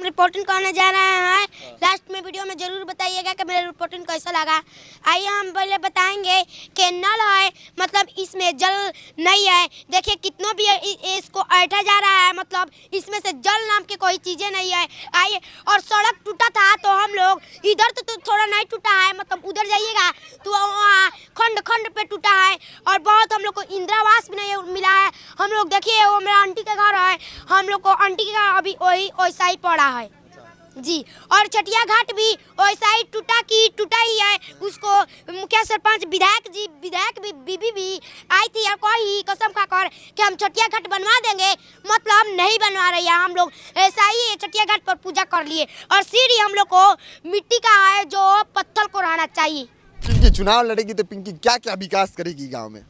Reporting करने जा रहे हैं। लास्ट में वीडियो में जरूर बताइएगा कि मेरा रिपोर्टिंग कैसा लगा। आइए हम पहले बताएंगे कि नल है, मतलब इसमें जल नहीं है। देखिए कितनों भी इसको ऐंठा जा रहा है, मतलब इसमें से जल नाम की कोई चीज़ें नहीं है। आइए, और सड़क टूटा था तो हम लोग इधर तो थोड़ा नहीं टूटा है, मतलब उधर जाइएगा तो वहाँ खंड खंड पे टूटा है। और बहुत हम लोग को इंदिरा आवास भी नहीं मिला है। हम लोग देखिए वो मेरा आंटी का घर है, हम लोग को आंटी का अभी वही वैसा ही पड़ा है जी। और चटिया घाट भी वैसा ही टूटा ही है। उसको मुखिया सरपंच विधायक बीबी भी आई थी और कोई कसम खाकर कि हम चटिया घाट बनवा देंगे, मतलब नहीं बनवा रही है। हम लोग ऐसा ही चटिया घाट पर पूजा कर लिए। और सीढ़ी हम लोग को मिट्टी का है जो पत्थर को रहना चाहिए। पिंकी चुनाव लड़ेगी तो पिंकी क्या क्या विकास करेगी गाँव में?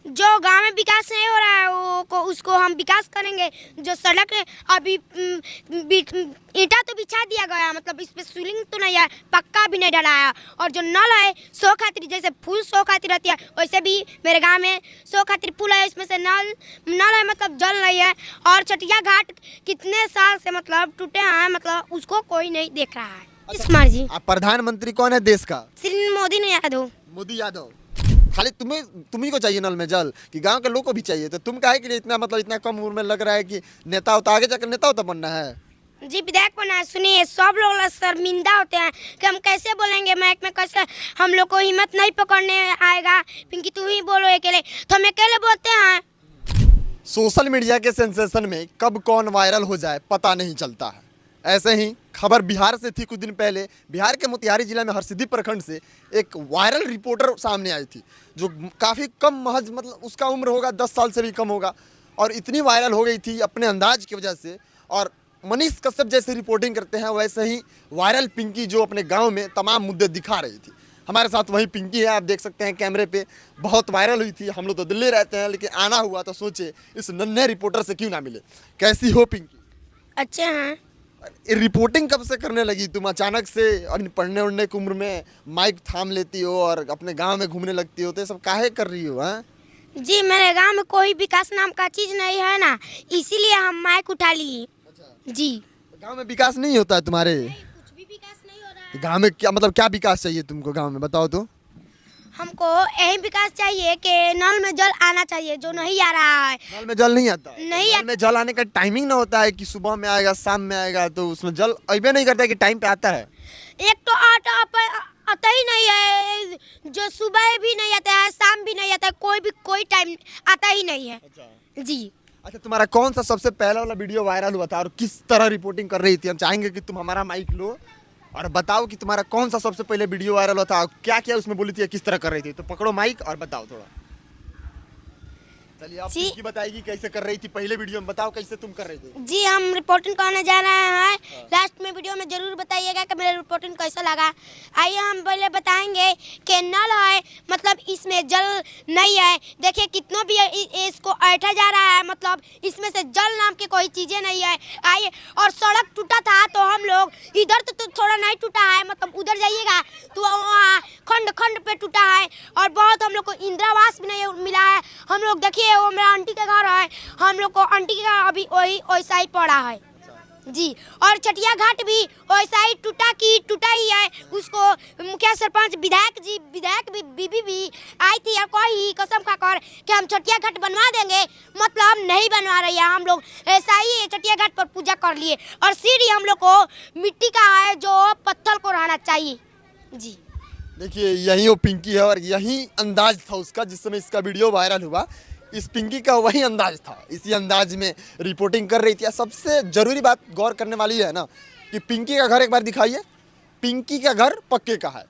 जो गांव में विकास नहीं हो रहा है उसको हम विकास करेंगे। जो सड़क अभी ईंटा तो बिछा दिया गया, मतलब इस पे सीलिंग तो नहीं है, पक्का भी नहीं डलाया। और जो नल है सो खातिर, जैसे फूल सो खातिर रहती है वैसे भी मेरे गांव में सो खातिर फूल है, इसमें से नल है, मतलब जल नहीं है। और चटिया घाट कितने साल से मतलब टूटे हैं, मतलब उसको कोई नहीं देख रहा है। इस मर्जी प्रधानमंत्री कौन है देश का? श्री मोदी यादव। खाली तुम्ही को चाहिए नल में जल कि गांव के लोग को भी चाहिए? तो तुम काहे के लिए इतना मतलब इतना कम उम्र में लग रहा है कि नेता होता, आगे जाकर नेता होता बनना है? जी विधायक बना है। सुनिए, सब लोग शर्मिंदा होते हैं कि हम कैसे बोलेंगे माइक में, कैसे हम लोग को हिम्मत नहीं पकड़ने आएगा। पिंकी तू ही बोलो अकेले, तो हम अकेले बोलते हैं। सोशल मीडिया के सेंसेशन में कब कौन वायरल हो जाए पता नहीं चलता है। ऐसे ही खबर बिहार से थी। कुछ दिन पहले बिहार के मोतिहारी जिला में हरसिद्धि प्रखंड से एक वायरल रिपोर्टर सामने आई थी, जो काफ़ी कम, महज मतलब उसका उम्र होगा 10 साल से भी कम होगा, और इतनी वायरल हो गई थी अपने अंदाज की वजह से। और मनीष कश्यप जैसे रिपोर्टिंग करते हैं वैसे ही वायरल पिंकी जो अपने गाँव में तमाम मुद्दे दिखा रही थी। हमारे साथ वही पिंकी है, आप देख सकते हैं कैमरे पे, बहुत वायरल हुई थी। हम लोग तो दिल्ली रहते हैं, लेकिन आना हुआ तो सोचे इस नन्हे रिपोर्टर से क्यों ना मिले। कैसी हो पिंकी? अच्छे हैं। रिपोर्टिंग कब से करने लगी तुम अचानक से? और पढ़ने उड़ने की उम्र में माइक थाम लेती हो और अपने गांव में घूमने लगती हो, तो ये सब काहे कर रही हो? जी मेरे गांव में कोई विकास नाम का चीज नहीं है ना, इसीलिए हम माइक उठा लिए। जी गांव में विकास नहीं होता है तुम्हारे? कुछ भी विकास नहीं हो रहा है। गांव में क्या मतलब क्या विकास चाहिए तुमको गांव में, बताओ तो? हमको यही विकास चाहिए कि नल में जल आना चाहिए, जो नहीं आ रहा है। नल में जल नहीं आता? नहीं, नल में जल आने का टाइमिंग ना होता है कि सुबह में आएगा शाम में आएगा, तो उसमें जल अबे नहीं करता है कि टाइम पे आता है? एक तो आता ही नहीं है, जो सुबह भी नहीं आता है, शाम भी नहीं आता है, कोई टाइम आता ही नहीं है। जी अच्छा, तुम्हारा कौन सा सबसे पहला वाला वीडियो वायरल हुआ था और किस तरह रिपोर्टिंग कर रही थी? हम चाहेंगे कि तुम हमारा माइक लो और बताओ कि तुम्हारा कौन सा सबसे पहले वीडियो वायरल हुआ था, क्या क्या उसमें बोली थी, किस तरह कर रही थी। तो पकड़ो माइक और बताओ थोड़ा। चलिए आप पिंकी बताएगी कैसे कर रही थी पहले वीडियो में, बताओ कैसे तुम कर रही थी। जी हम रिपोर्टिंग करने जा रहे हैं। लास्ट में वीडियो में जरूर बताइएगा कि मेरा रिपोर्टिंग कैसा लगा। आइए हम पहले बताएंगे कि नल है, मतलब इसमें जल नहीं है। देखिए कितनों भी इसको ऐंठा जा रहा है, मतलब इसमें से जल नाम की कोई चीज़ें नहीं है। आइए, और सड़क टूटा था तो हम लोग इधर तो थोड़ा नहीं टूटा है, मतलब उधर जाइएगा तो वहाँ खंड खंड पे टूटा है। और बहुत हम लोग को इंदिरा आवास भी नहीं मिला है। हम लोग देखिए वो मेरा आंटी का घर है, हम लोग को आंटी का अभी वही वैसा ही पड़ा है जी। और चटिया घाट भी वैसा ही टूटा ही है। उसको मुखिया सरपंच विधायक बीबी भी आई थी और कोई कसम खाकर कि हम चटिया घाट बनवा देंगे, मतलब नहीं बनवा रही है। हम लोग ऐसा ही चटिया घाट पर पूजा कर लिए। और सीढ़ी हम लोग को मिट्टी का है जो पत्थर को रहना चाहिए। जी देखिए यही वो पिंकी है और यही अंदाज था उसका जिस समय इसका वीडियो वायरल हुआ। इस पिंकी का वही अंदाज था, इसी अंदाज में रिपोर्टिंग कर रही थी। सबसे ज़रूरी बात गौर करने वाली है ना कि पिंकी का घर एक बार दिखाइए। पिंकी का घर पक्के का है,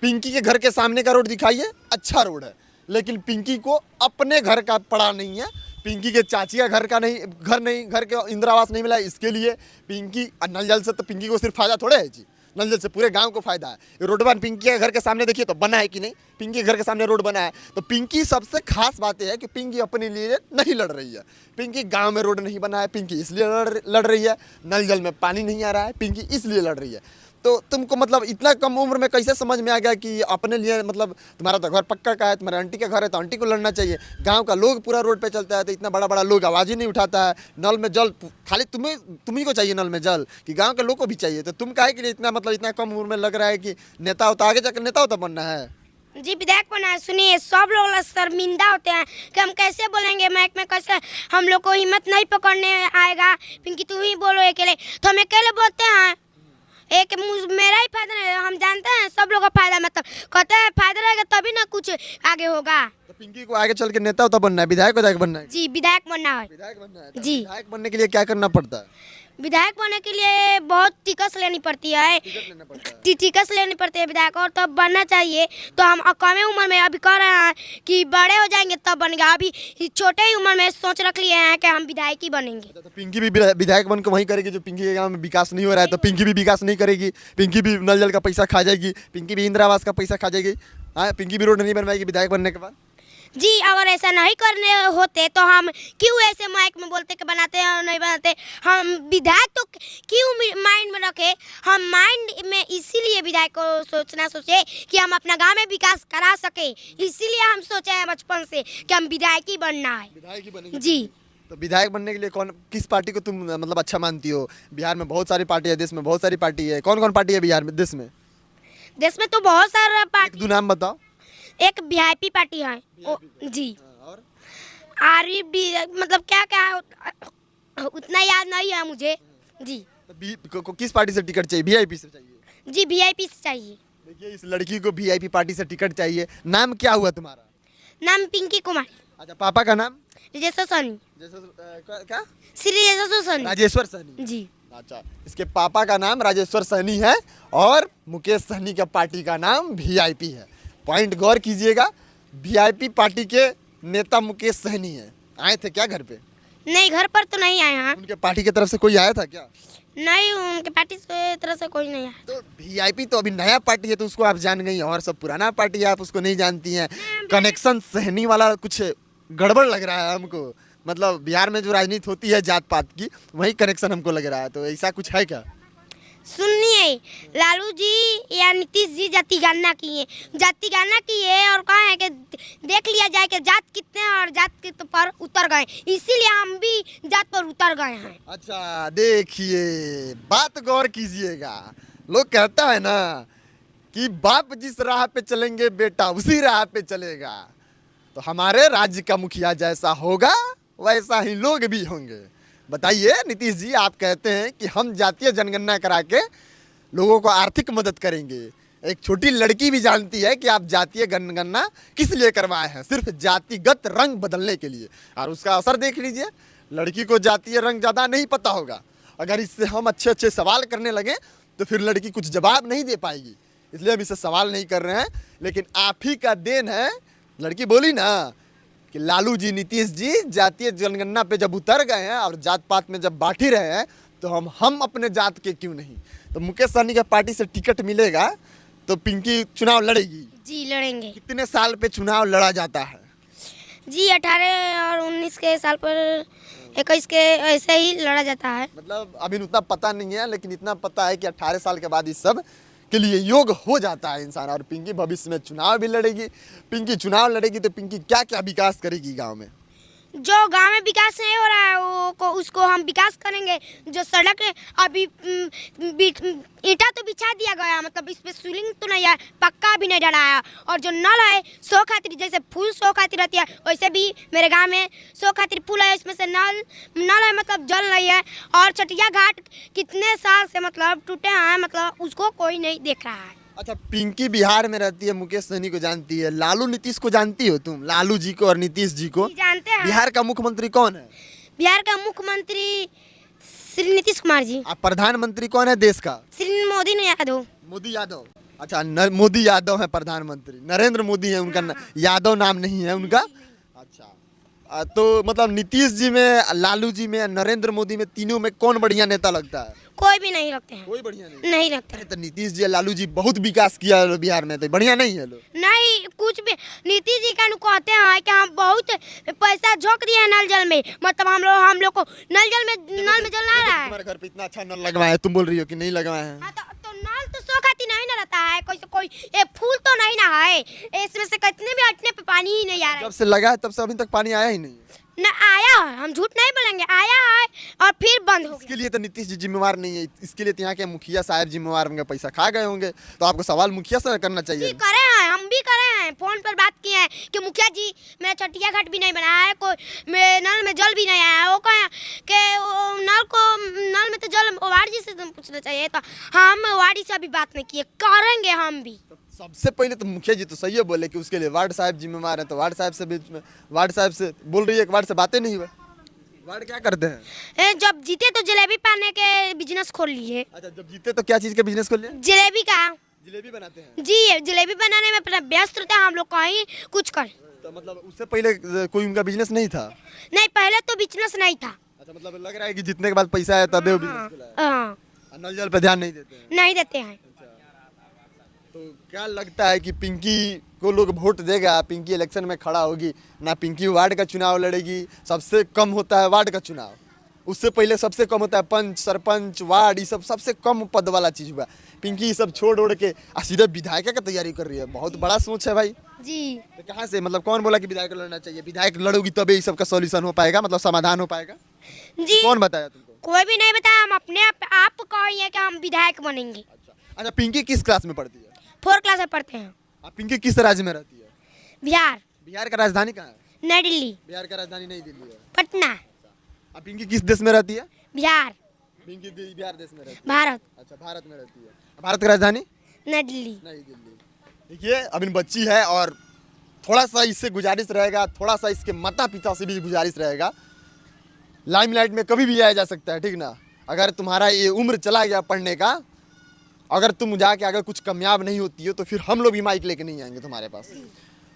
पिंकी के घर के सामने का रोड दिखाइए, अच्छा रोड है, लेकिन पिंकी को अपने घर का पड़ा नहीं है। पिंकी के चाची का घर घर के इंदिरा आवास नहीं मिला, इसके लिए पिंकी नल जल से तो पिंकी को सिर्फ फायदा थोड़े है जी, नल जल से पूरे गांव को फायदा है। रोड बन पिंकी के घर के सामने देखिए तो बना है कि नहीं, पिंकी के घर के सामने रोड बना है। तो पिंकी सबसे खास बात है कि पिंकी अपने लिए नहीं लड़ रही है। पिंकी गांव में रोड नहीं बना है, पिंकी इसलिए लड़ रही है। नल जल में पानी नहीं आ रहा है, पिंकी इसलिए लड़ रही है। तो तुमको मतलब इतना कम उम्र में कैसे समझ में आ गया कि अपने लिए मतलब तुम्हारा तो घर पक्का का है, तुम्हारे आंटी का घर है तो आंटी को लड़ना चाहिए। गांव का लोग पूरा रोड पे चलता है तो इतना बड़ा बड़ा लोग आवाज़ ही नहीं उठाता है। नल में जल खाली तुम्ही को चाहिए, नल में जल कि गांव के लोग को भी चाहिए। तो तुम काहे के लिए इतना मतलब इतना कम उम्र में लग रहा है कि नेता होता, आगे जाकर नेता होता बनना है? जी विधायक बना है। सुनिए, सब लोग शर्मिंदा होते हैं कि हम कैसे बोलेंगे माइक में, कैसे हम लोग को हिम्मत नहीं पकड़ने आएगा। पिंकी तू ही बोलो अकेले, तो हम अकेले बोलते हैं। एक मेरा ही फायदा नहीं, हम जानते हैं सब लोगों का फायदा, मतलब कहते हैं फायदा रहेगा तभी ना कुछ आगे होगा। तो पिंकी को आगे चल के नेता होता बनना है, विधायक बनना है? जी विधायक बनना है। विधायक बनना है। जी। विधायक बनने के लिए क्या करना पड़ता है? विधायक बनने के लिए बहुत टिकस लेनी पड़ती है, टिकस लेनी पड़ती है विधायक, और तब बनना चाहिए। तो हम कम उम्र में अभी कह रहे हैं कि बड़े हो जाएंगे तब बनेगा, अभी छोटे ही उम्र में सोच रख लिए हैं कि हम विधायक ही बनेंगे। तो पिंकी भी विधायक बनकर वही करेगी जो पिंकी के गांव में विकास नहीं हो रहा है, तो पिंकी भी विकास नहीं करेगी। पिंकी भी नल जल का पैसा खा जाएगी, पिंकी भी इंदिरा आवास का पैसा खा जाएगी। हाँ, पिंकी भी रोड नहीं बनवाएगी विधायक बनने के बाद। जी अगर ऐसा नहीं करने होते तो हम क्यों ऐसे माइक में बोलते कि बनाते हैं और नहीं बनाते। हम विधायक तो क्यों माइंड में रखे, हम माइंड में इसीलिए विधायक को सोचे कि हम अपना गांव में विकास करा सके, इसीलिए हम सोचे हैं बचपन से कि हम विधायक ही बनना है। विधायक ही बनेगी? जी। तो विधायक बनने के लिए किस पार्टी को तुम मतलब अच्छा मानती हो? बिहार में बहुत सारी पार्टी है, देश में बहुत सारी पार्टी है। कौन कौन पार्टी है बिहार में, देश में? देश में तो बहुत सारा पार्टी। दो नाम बताओ। एक वीआईपी पार्टी है जी, और आरएफडी, मतलब क्या क्या उतना याद नहीं है मुझे जी। तो किस पार्टी से टिकट चाहिए? वीआईपी से चाहिए? जी वीआईपी से चाहिए। देखिए, इस लड़की को वीआईपी पार्टी से टिकट चाहिए। नाम क्या हुआ तुम्हारा? नाम पिंकी कुमारी। अच्छा, पापा का नाम? राजेश्वर सहनी। क्या? श्री राजेश्वर सहनी। राजेश्वर सहनी जी। अच्छा, इसके पापा का नाम राजेश्वर सहनी है और मुकेश सहनी का पार्टी का नाम वीआईपी है। पॉइंट गौर कीजिएगा, वीआईपी पार्टी के नेता मुकेश सहनी है। आए थे क्या घर पे? नहीं, घर पर तो नहीं आए हैं। उनके पार्टी की तरफ से कोई आया था क्या? नहीं, उनके पार्टी से तरफ से कोई नहीं आया। तो वीआईपी तो अभी नया पार्टी है तो उसको आप जान गई, और सब पुराना पार्टी है, आप उसको नहीं जानती हैं। कनेक्शन सहनी वाला कुछ गड़बड़ लग रहा है हमको। मतलब बिहार में जो राजनीति होती है जात पात की, वही कनेक्शन हमको लग रहा है। तो ऐसा कुछ है क्या? सुनिए, लालू जी या नीतीश जी जाति गणना किए और कहा है कि देख लिया जाए कि जात कितने हैं और जात के पर उतर गए, इसीलिए हम भी जात पर उतर गए हैं। अच्छा, देखिए, बात गौर कीजिएगा। लोग कहता है ना कि बाप जिस राह पे चलेंगे बेटा उसी राह पे चलेगा। तो हमारे राज्य का मुखिया जैसा होगा वैसा ही लोग भी होंगे। बताइए नीतीश जी, आप कहते हैं कि हम जातीय जनगणना करा के लोगों को आर्थिक मदद करेंगे। एक छोटी लड़की भी जानती है कि आप जातीय जनगणना किस लिए करवाए हैं, सिर्फ जातिगत रंग बदलने के लिए। और उसका असर देख लीजिए, लड़की को जातीय रंग ज़्यादा नहीं पता होगा। अगर इससे हम अच्छे अच्छे सवाल करने लगे तो फिर लड़की कुछ जवाब नहीं दे पाएगी, इसलिए हम इससे सवाल नहीं कर रहे हैं। लेकिन आप ही का देन है, लड़की बोली ना कि लालू जी, नीतीश जी जातीय जनगणना पे जब उतर गए हैं और जात पात में जब बांट ही रहे हैं तो हम अपने जात के क्यों नहीं। तो मुकेश सहनी के पार्टी से टिकट मिलेगा तो पिंकी चुनाव लड़ेगी? जी लड़ेंगे। कितने साल पे चुनाव लड़ा जाता है? जी 18 और 19 के साल पर, 21 के ऐसे ही लड़ा जाता है। मतलब अभी उतना पता नहीं है, लेकिन इतना पता है कि 18 साल के बाद इस सब के लिए योग हो जाता है इंसान। और पिंकी भविष्य में चुनाव भी लड़ेगी। पिंकी चुनाव लड़ेगी तो पिंकी क्या क्या विकास करेगी गांव में? जो गांव में विकास नहीं हो रहा है उसको हम विकास करेंगे। जो सड़क अभी ईंटा तो बिछा दिया गया, मतलब इस पे सीलिंग तो नहीं है, पक्का भी नहीं डला है। और जो नल है सो खातिर, जैसे फूल सो खातिर रहती है वैसे भी मेरे गांव में सो खातिर फूल है, इसमें से नल है, मतलब जल रही है। और चटिया घाट कितने साल से मतलब टूटे हैं, मतलब उसको कोई नहीं देख रहा है। अच्छा, पिंकी बिहार में रहती है, मुकेश सहनी को जानती है, लालू नीतीश को जानती हो तुम? लालू जी को और नीतीश जी को जानते हैं। बिहार का मुख्यमंत्री कौन है? बिहार का मुख्यमंत्री श्री नीतीश कुमार जी। आप प्रधानमंत्री कौन है देश का? श्री मोदी यादव। मोदी यादव। अच्छा, मोदी यादव है प्रधानमंत्री, नरेंद्र मोदी है उनका। यादव नाम नहीं है उनका। अच्छा, तो मतलब नीतीश जी में, लालू जी में, नरेंद्र मोदी में, तीनों में कौन बढ़िया नेता लगता है? कोई भी नहीं लगते हैं। कोई बढ़िया नहीं लगता। तो नीतीश जी, लालू जी बहुत विकास किया है बिहार में, तो बढ़िया नहीं है लोग? नहीं, कुछ भी। नीतीश जी का कहते हैं कि हम बहुत पैसा झोंक दिए हैं नल जल में, मतलब हम लोग को नल में जल आ रहा है। तुम्हारे घर पे इतना अच्छा नल लगवाए हैं, तुम बोल रही हो कि नहीं लगवाए हैं? हाँ, तो नल तो कोई ये फूल तो नहीं ना है, इसमें से कितने भी हटने पे पानी ही नहीं आ रहा जब से लगा है तब से अभी तक पानी आया ही नहीं है ना। आया है, हम झूठ नहीं बोलेंगे, आया है और फिर बंद हो इसके गया। लिए तो नीतीश जी जिम्मेवार नहीं है, इसके लिए तो यहाँ के मुखिया साहब जिम्मेवार होंगे, पैसा खा गए होंगे। तो आपको सवाल मुखिया से करना जी चाहिए। करे हैं, हम भी करे हैं, फोन पर बात किए हैं कि मुखिया जी मेरा चटिया घाट भी नहीं बनाया है, कोई मेरे नल में जल भी नहीं आया है। वो कहें कि नल में तो जल वार्ड जी से तुम पूछना चाहिए, तो हम वार्ड जी से अभी बात नहीं किए, करेंगे हम भी। सबसे पहले तो मुखिया जी तो सही है बोले कि उसके लिए वार्ड साहब जिम्मेवार है, तो वार्ड साहब से बीच में वार्ड साहब से बोल रही है कि वार्ड से बातें नहीं हुआ। वार्ड क्या करते हैं? जब जीते तो जलेबी पाने के बिजनेस खोल लिए। अच्छा, जब जीते तो क्या चीज के बिजनेस खोल लिया? जलेबी का। जलेबी बनाते हैं जी, जलेबी बनाने में अपना व्यस्त रहते हैं हम लोग, कहीं कुछ कर। तो मतलब उससे पहले कोई उनका बिजनेस नहीं था? नहीं, पहले तो बिजनेस नहीं था। अच्छा, मतलब लग रहा है कि जितने के बाद पैसा है तबे वो बिजनेस खुला है। हाँ, नल जल पे ध्यान नहीं देते हैं। नहीं देते हैं। तो क्या लगता है कि पिंकी को लोग वोट देगा? पिंकी इलेक्शन में खड़ा होगी ना, पिंकी वार्ड का चुनाव लड़ेगी। सबसे कम होता है वार्ड का चुनाव, उससे पहले सबसे कम होता है पंच, सरपंच, वार्ड, ये सब सबसे कम पद वाला चीज हुआ। पिंकी ये सब छोड़ ओढ़ के सीधे विधायक का तैयारी कर रही है। बहुत बड़ा सोच है भाई जी। तो कहाँ से, मतलब कौन बोला कि विधायक लड़ना चाहिए? विधायक लड़ोगी तभी ये सब का सॉल्यूशन हो पाएगा, मतलब समाधान हो पाएगा। जी, कौन बताया तुमको? कोई भी नहीं बताया, हम अपने आप कहिए कि हम विधायक बनेंगे। अच्छा, पिंकी किस क्लास में पढ़ती है? 4 क्लास में पढ़ते हैं। पिंकी किस राज्य में रहती है? बिहार। बिहार का राजधानी कहाँ है? नई दिल्ली। बिहार का राजधानी नई दिल्ली है। पटना। अब पिंकी किस देश में रहती है? बिहार। पिंकी बिहार देश में रहती है। भारत। अच्छा, भारत में रहती है। भारत की राजधानी नई दिल्ली। नई दिल्ली। देखिए, अभी बच्ची है और थोड़ा सा इससे गुजारिश रहेगा, थोड़ा सा इसके माता पिता से भी गुजारिश रहेगा, लाइमलाइट में कभी भी आया जा सकता है, ठीक ना। अगर तुम्हारा ये उम्र चला गया पढ़ने का, अगर तुम जाके अगर कुछ कामयाब नहीं होती हो तो फिर हम लोग भी माइक लेके नहीं आएंगे तुम्हारे पास।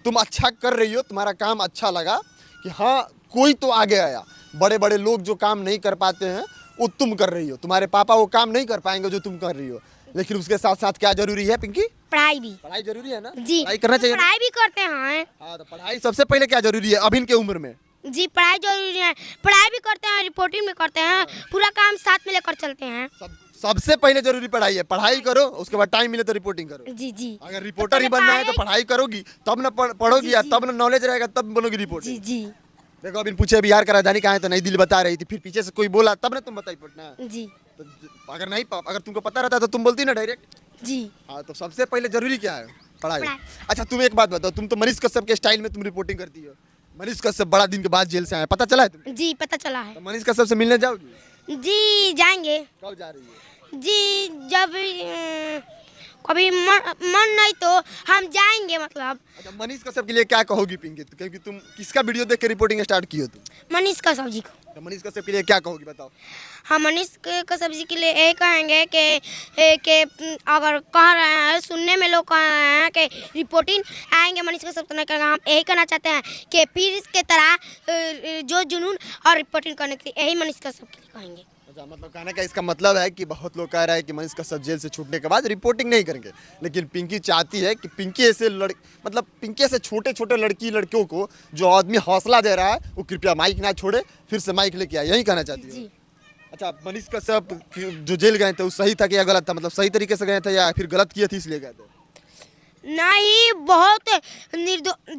तुम अच्छा कर रही हो, तुम्हारा काम अच्छा लगा कि हाँ कोई तो आगे आया। बड़े बड़े लोग जो काम नहीं कर पाते हैं वो तुम कर रही हो, तुम्हारे पापा वो काम नहीं कर पाएंगे जो तुम कर रही हो। लेकिन उसके साथ साथ क्या जरूरी है पिंकी? पढ़ाई भी। पढ़ाई जरूरी है ना। जी, पढ़ाई करना चाहिए ना? पढ़ाई भी करते हैं। हाँ, तो पढ़ाई सबसे पहले क्या जरूरी है अभी के उम्र में? जी, पढ़ाई जरूरी है, पढ़ाई भी करते हैं, रिपोर्टिंग भी करते हैं, पूरा काम साथ में लेकर चलते हैं। सबसे पहले जरूरी पढ़ाई है। पढ़ाई करो, उसके बाद टाइम मिले तो रिपोर्टिंग करो। जी जी। अगर रिपोर्टर ही बनना है तो पढ़ाई करोगी तब ना पढ़ोगी, या तब ना नॉलेज रहेगा तब बोलोगी रिपोर्ट। जी जी। देखो, अभी पूछे बिहार का राजधानी कहाँ है तो नई दिल्ली बता रही थी, फिर पीछे से कोई बोला तब ना तुम बताई पटना। जी तो अगर तुमको पता रहता तो तुम बोलती ना डायरेक्ट। जी। हाँ, तो सबसे पहले जरूरी क्या है? पढ़ाई। पढ़ाई। अच्छा, तुम एक बात बताओ, तुम तो मनीष कश्यप के स्टाइल में तुम रिपोर्टिंग करती हो। मनीष कश्यप बड़ा दिन के बाद जेल से आए, पता चला है तुम्हें? जी, पता चला है। तो मनीष कश्यप से मिलने जाओगी? जी, जाएंगे। कब जा रही है? जी, जब कभी मन नहीं तो हम जाएंगे, मतलब। अच्छा, मनीष कश्यप के लिए क्या कहोगी पिंकी? क्योंकि तुम किसका वीडियो देख के रिपोर्टिंग स्टार्ट की हो तुम? मनीष का सब्जी को। तो मनीष कश्यप के लिए क्या कहोगी बताओ? हम मनीष का सब्जी के लिए यही कहेंगे कि अगर कह रहे हैं, सुनने में लोग कह रहे हैं कि रिपोर्टिंग आएंगे मनीष कश्यप तो नहीं करेंगे, हम यही कहना चाहते हैं कि फिर इसके तरह जो जुनून और रिपोर्टिंग करने के लिए यही मनीष कश्यप के लिए कहेंगे। अच्छा, मतलब कहने का इसका मतलब है कि बहुत लोग कह रहे हैं कि मनीष कश्यप जेल से छूटने के बाद रिपोर्टिंग नहीं करेंगे, लेकिन पिंकी चाहती है कि पिंकी ऐसे मतलब पिंकी से छोटे छोटे लड़कियों को जो आदमी हौसला दे रहा है वो कृपया माइक ना छोड़े, फिर से माइक लेके आए, यही कहना चाहती है। अच्छा, मनीष कश्यप जो जेल गए थे वो सही था कि या गलत था? मतलब सही तरीके से गए थे या फिर गलत किए थे इसलिए गए थे? नहीं, बहुत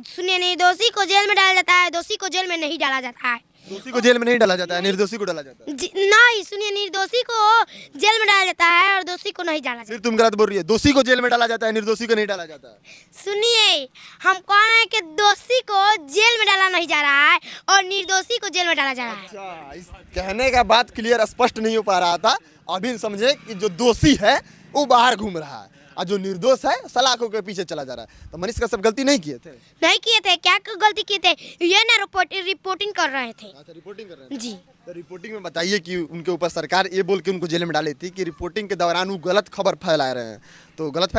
सुनिए, निर्दोषी को जेल में डाला जाता है, दोषी को जेल में नहीं डाला जाता है। दोषी को जेल में नहीं डाला जाता है, निर्दोषी को डाला जाता है। नहीं, सुनिए, निर्दोषी को जेल में डाला जाता है और दोषी को नहीं डाला जाता। फिर तुम गलत बोल रही है, दोषी को जेल में डाला जाता है, निर्दोषी को नहीं डाला जाता है। सुनिए, हम कह रहे हैं कि दोषी को जेल में डाला नहीं जा रहा है और निर्दोषी को जेल में डाला जा रहा है। अच्छा, इस कहने का बात क्लियर स्पष्ट नहीं हो पा रहा था। अभी समझे कि जो दोषी है वो बाहर घूम रहा है और जो निर्दोष है सलाखों के पीछे चला जा रहा है। तो मनीष कश्यप गलती नहीं किए थे? नहीं किए थे। क्या गलती किए थे? ये ना रिपोर्टिंग कर रहे थे। अच्छा, रिपोर्टिंग कर रहे थे। जी। तो रिपोर्टिंग में बताइए कि उनके ऊपर सरकार ये बोल के उनको जेल में डाली थी कि रिपोर्टिंग के दौरान वो गलत खबर फैला रहे हैं, तो गलत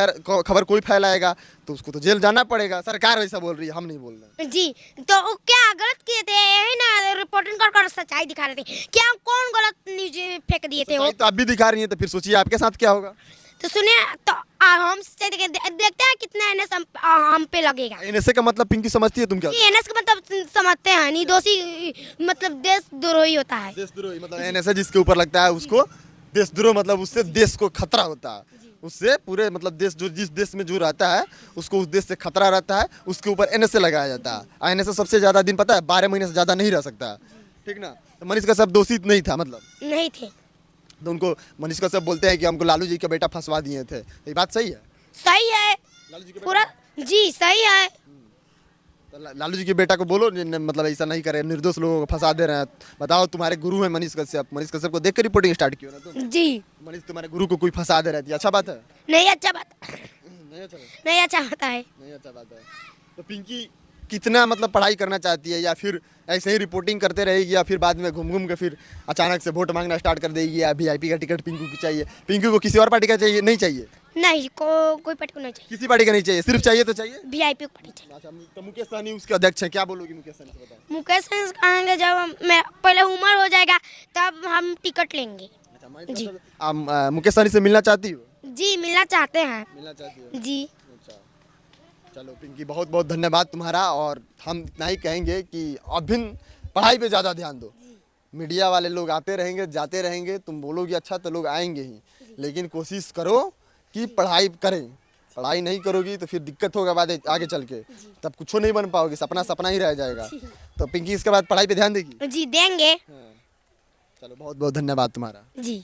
खबर कोई फैलाएगा तो उसको तो जेल जाना पड़ेगा। सरकार वैसा बोल रही है, हम नहीं बोल रहे। जी, तो क्या गलत किए थे? यही ना रिपोर्टिंग कर सच्चाई दिखा रहे थे। क्या हम कौन गलत न्यूज फेंक दिए थे? तो आप भी दिखा रही हैं, तो फिर सोचिए आपके साथ क्या होगा। तो सुनिए, तो हम देखते हैं कितना एनएस हम पे लगेगा। एनएसए का मतलब पिंकी समझती है तुम क्या? एनएस का मतलब समझते हैं, निर्दोषी मतलब देशद्रोही होता है। देशद्रोही मतलब एनएसए जिसके ऊपर लगता है उसको देशद्रोह मतलब उससे देश को खतरा होता है, उससे पूरे मतलब देश जो जिस देश में जो रहता है उसको उस देश से खतरा रहता है, उसके ऊपर एनएसए लगाया जाता है। एनएसए सबसे ज़्यादा दिन पता है 12 महीने से ज़्यादा नहीं रह सकता है, ठीक ना। तो मनीष कश्यप दोषित नहीं था, मतलब नहीं थे। तो उनको मनीष कश्यप बोलते हैं कि हमको लालू जी का बेटा फंसवा दिए थे, तो ये बात सही है? सही है लालू जी के पूरा, जी सही है। लालू जी के बेटा को बोलो मतलब ऐसा नहीं करे, निर्दोष लोगों को फंसा दे रहे हैं। बताओ, तुम्हारे गुरु हैं मनीष कश्यप को देख कर रिपोर्टिंग स्टार्ट किया ना तुम। जी मनीष तुम्हारे गुरु को कोई फंसा दे रहा है, अच्छा बात है? नहीं अच्छा बात, नहीं अच्छा बात, नहीं अच्छा होता है। नहीं अच्छा बात है। तो पिंकी कितना मतलब पढ़ाई करना चाहती है, या फिर ऐसे ही रिपोर्टिंग करते रहेगी, या फिर बाद में घूम घूम के फिर अचानक से वोट मांगना स्टार्ट कर देगी, या वीआईपी का टिकट पिंकू को चाहिए? पिंकू को किसी और पार्टी का चाहिए? नहीं चाहिए, नहीं कोई पार्टी को नहीं चाहिए, किसी पार्टी का नहीं चाहिए, सिर्फ चाहिए तो चाहिए वीआईपी को पार्टी चाहिए। अच्छा, तो मुकेश सहनी उसके अध्यक्ष हैं, क्या बोलोगी मुकेश सहनी से? बताओ। मुकेश सहनी कहेंगे जब मैं पहले उम्र हो जाएगा तब हम टिकट लेंगे। अच्छा, जी। मुकेश सहनी से मिलना चाहती हो? जी मिलना चाहते हैं। मिलना चाहती हो? जी अच्छा, चलो पिंकी बहुत बहुत धन्यवाद तुम्हारा, और हम इतना ही कहेंगे कि अभिन्न पढ़ाई पे ज़्यादा ध्यान दो। मीडिया वाले लोग आते रहेंगे जाते रहेंगे, तुम बोलोगे अच्छा तो लोग आएंगे ही, लेकिन कोशिश करो कि पढ़ाई करें। पढ़ाई नहीं करोगी तो फिर दिक्कत होगा बाद आगे चल के, तब कुछ नहीं बन पाओगे, सपना सपना ही रह जाएगा। तो पिंकी इसके बाद पढ़ाई पे ध्यान देगी? जी देंगे। हाँ। चलो बहुत बहुत धन्यवाद तुम्हारा। जी।